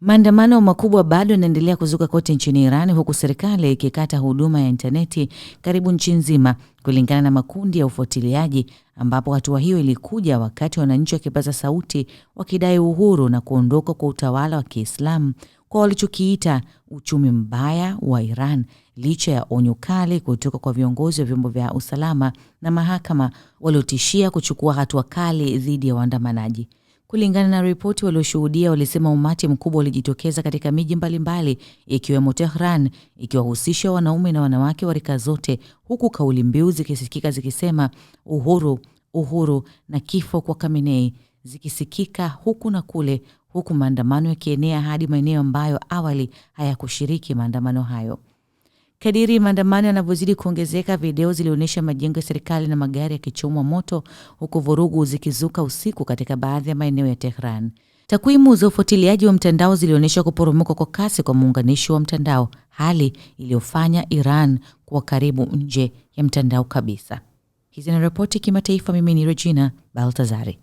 Maandamano makubwa bado yanaendelea kuzuka kote nchini Iran, huku serikali ikikata huduma ya interneti karibu nchi nzima, kulingana na makundi ya ufuatiliaji, ambapo hatua hiyo ilikuja wakati wananchi wakipaza sauti wakidai uhuru na kuondoka kwa utawala wa Kiislamu kwa walichokiita uchumi mbaya wa Iran, licha ya onyo kali kutoka kwa viongozi wa vyombo vya usalama na mahakama waliotishia kuchukua hatua kali dhidi ya waandamanaji. Kulingana na ripoti walioshuhudia, walisema umati mkubwa ulijitokeza katika miji mbalimbali ikiwemo Tehran, ikiwahusisha wanaume na wanawake wa rika zote, huku kauli mbiu zikisikika zikisema uhuru, uhuru na kifo kwa Khamenei zikisikika huku na kule, huku maandamano yakienea hadi maeneo ambayo awali hayakushiriki maandamano hayo. Kadiri maandamano yanavyozidi kuongezeka, video zilionyesha majengo ya serikali na magari yakichomwa moto, huku vurugu zikizuka usiku katika baadhi ya maeneo ya Tehran. Takwimu za ufuatiliaji wa mtandao zilionyesha kuporomoka kwa kasi kwa muunganisho wa mtandao, hali iliyofanya Iran kuwa karibu nje ya mtandao kabisa. Hizi ni ripoti kimataifa. Mimi ni Regina Baltazari.